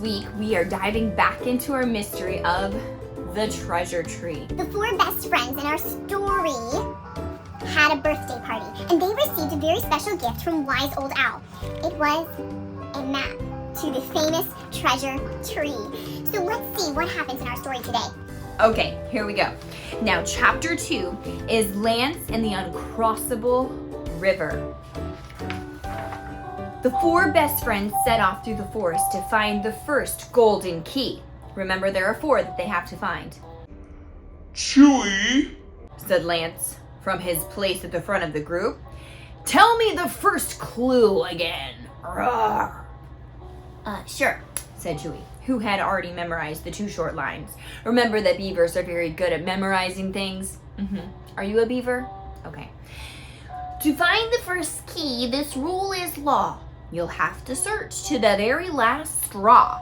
week, we are diving back into our mystery of the treasure tree. The four best friends in our story had a birthday party, and they received a very special gift from Wise Old Owl. It was a map to the famous treasure tree. So let's see what happens in our story today. Okay, here we go. Now, chapter 2 is Lance and the Uncrossable River. The four best friends set off through the forest to find the first golden key. Remember, there are 4 that they have to find. Chewie, Said Lance from his place at the front of the group. Tell me the first clue again. Roar. Sure, said Chewie, who had already memorized the 2 short lines. Remember that beavers are very good at memorizing things? Are you a beaver? Okay. To find the first key, this rule is law. You'll have to search to the very last straw.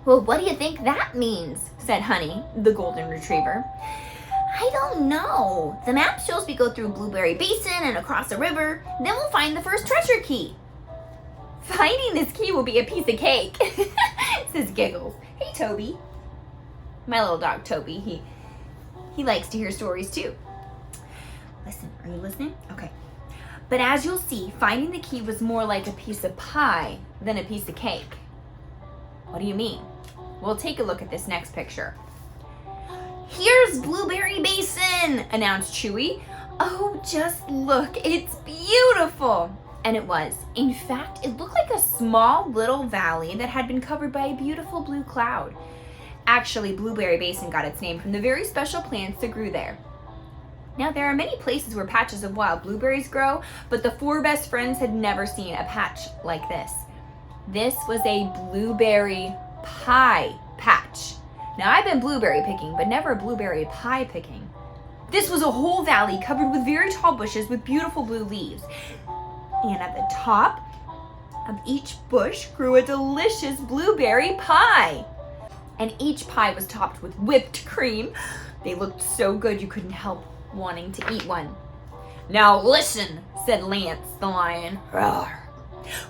Well, what do you think that means? Said Honey, the golden retriever. I don't know. The map shows we go through Blueberry Basin and across a river. Then we'll find the first treasure key. Finding this key will be a piece of cake, says Giggles. Hey, Toby. My little dog, Toby, he likes to hear stories too. Listen, are you listening? Okay. But as you'll see, finding the key was more like a piece of pie than a piece of cake. What do you mean? Well, take a look at this next picture. Here's Blueberry Basin, announced Chewie. Oh, just look, it's beautiful. And it was. In fact, it looked like a small little valley that had been covered by a beautiful blue cloud. Actually, Blueberry Basin got its name from the very special plants that grew there. Now, there are many places where patches of wild blueberries grow, but the 4 best friends had never seen a patch like this. This was a blueberry pie patch. Now, I've been blueberry picking, but never blueberry pie picking. This was a whole valley covered with very tall bushes with beautiful blue leaves. And at the top of each bush grew a delicious blueberry pie. And each pie was topped with whipped cream. They looked so good you couldn't help wanting to eat one. Now listen, said Lance the lion. Roar.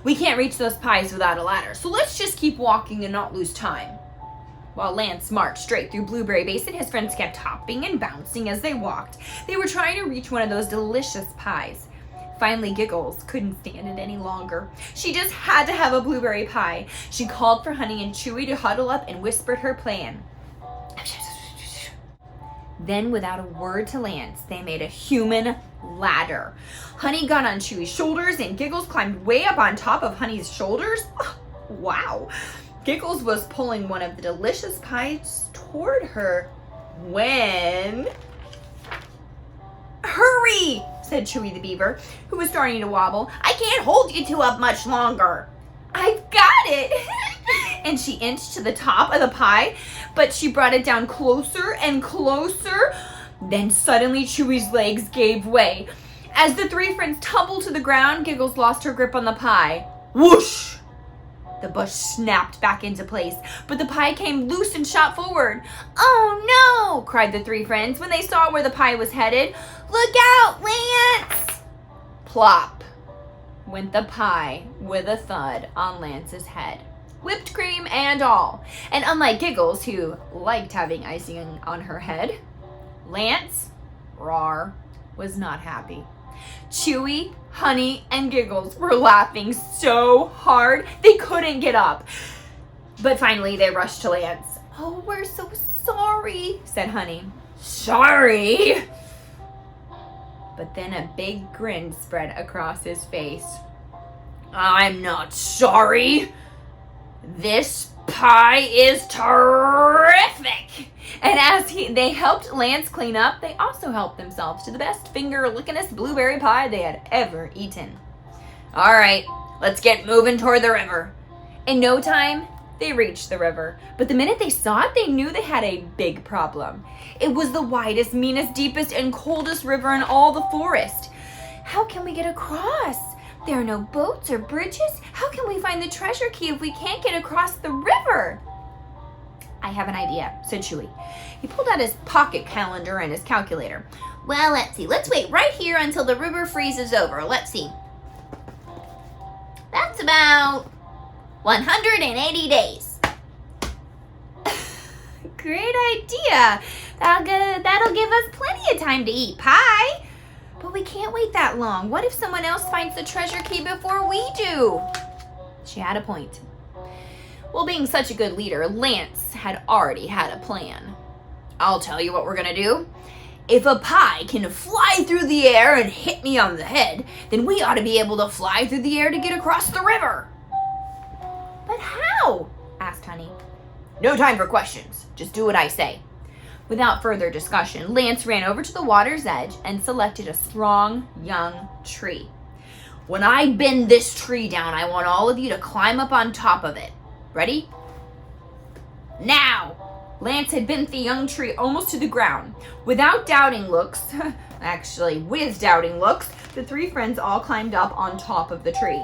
We can't reach those pies without a ladder, so let's just keep walking and not lose time. While Lance marched straight through Blueberry Basin, his friends kept hopping and bouncing as they walked. They were trying to reach one of those delicious pies. Finally, Giggles couldn't stand it any longer. She just had to have a blueberry pie. She called for Honey and Chewie to huddle up and whispered her plan. Then, without a word to Lance, they made a human ladder. Honey got on Chewie's shoulders and Giggles climbed way up on top of Honey's shoulders. Wow. Giggles was pulling one of the delicious pies toward her when... Hurry, said Chewie the beaver, who was starting to wobble. I can't hold you two up much longer. I've got it. And she inched to the top of the pie, but she brought it down closer and closer. Then suddenly Chewie's legs gave way. As the 3 friends tumbled to the ground, Giggles lost her grip on the pie. Whoosh! The bush snapped back into place, but the pie came loose and shot forward. Oh no! Cried the 3 friends when they saw where the pie was headed. Look out, Lance! Plop went the pie with a thud on Lance's head. Whipped cream and all. And unlike Giggles, who liked having icing on her head, Lance, rawr, was not happy. Chewie, Honey, and Giggles were laughing so hard they couldn't get up. But finally they rushed to Lance. Oh, we're so sorry, said Honey. Sorry? But then a big grin spread across his face. I'm not sorry. This pie is terrific. And as they helped Lance clean up, they also helped themselves to the best finger-lickin'est blueberry pie they had ever eaten. All right, let's get moving toward the river. In no time, they reached the river. But the minute they saw it, they knew they had a big problem. It was the widest, meanest, deepest, and coldest river in all the forest. How can we get across? There are no boats or bridges. How can we find the treasure key if we can't get across the river? I have an idea, said Chewie. He pulled out his pocket calendar and his calculator. Well, let's see. Let's wait right here until the river freezes over. Let's see. That's about 180 days. Great idea. That'll give us plenty of time to eat pie. But we can't wait that long. What if someone else finds the treasure key before we do? She had a point. Well, being such a good leader, Lance had already had a plan. I'll tell you what we're gonna do. If a pie can fly through the air and hit me on the head, then we ought to be able to fly through the air to get across the river. But how? Asked Honey. No time for questions. Just do what I say. Without further discussion, Lance ran over to the water's edge and selected a strong, young tree. When I bend this tree down, I want all of you to climb up on top of it. Ready? Now! Lance had bent the young tree almost to the ground. Without doubting looks, actually with doubting looks, the three friends all climbed up on top of the tree.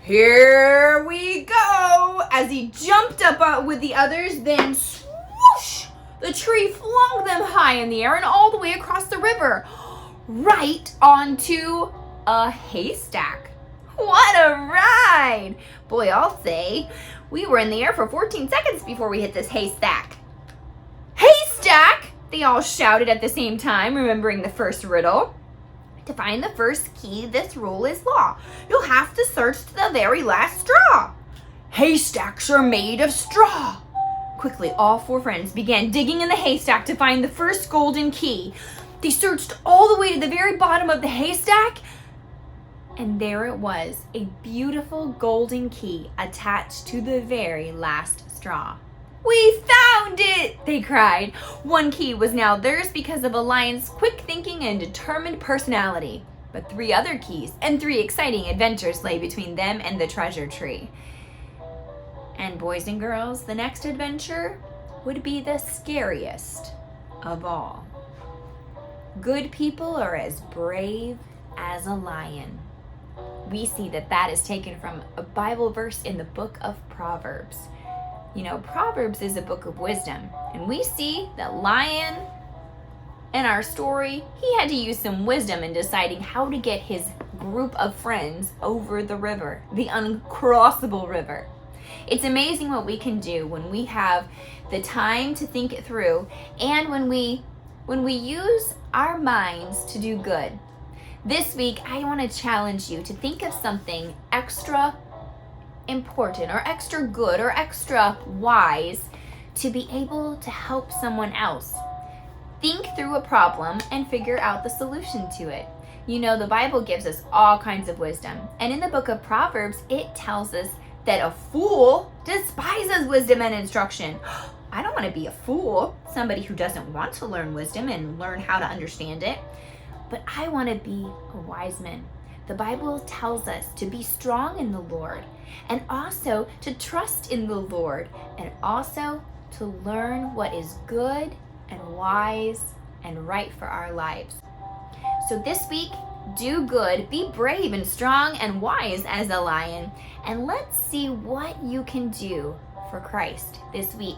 Here we go! As he jumped up with the others, then swoosh! The tree flung them high in the air and all the way across the river, right onto a haystack. What a ride! Boy, I'll say, we were in the air for 14 seconds before we hit this haystack. Haystack! They all shouted at the same time, remembering the first riddle. To find the first key, this rule is law. You'll have to search to the very last straw. Haystacks are made of straw. Quickly, all four friends began digging in the haystack to find the first golden key. They searched all the way to the very bottom of the haystack, and there it was, a beautiful golden key attached to the very last straw. We found it! They cried. One key was now theirs because of a lion's quick thinking and determined personality. But 3 other keys and 3 exciting adventures lay between them and the treasure tree. And boys and girls, the next adventure would be the scariest of all. Good people are as brave as a lion. We see that is taken from a Bible verse in the book of Proverbs. You know, Proverbs is a book of wisdom, and we see that Lion in our story, he had to use some wisdom in deciding how to get his group of friends over the river, the uncrossable river. It's amazing what we can do when we have the time to think it through, and when we use our minds to do good. This week, I want to challenge you to think of something extra important or extra good or extra wise to be able to help someone else. Think through a problem and figure out the solution to it. You know, the Bible gives us all kinds of wisdom. And in the book of Proverbs, it tells us that a fool despises wisdom and instruction. I don't want to be a fool, somebody who doesn't want to learn wisdom and learn how to understand it. But I want to be a wise man. The Bible tells us to be strong in the Lord, and also to trust in the Lord, and also to learn what is good and wise and right for our lives. So this week, do good, be brave and strong and wise as a lion, and let's see what you can do for Christ this week.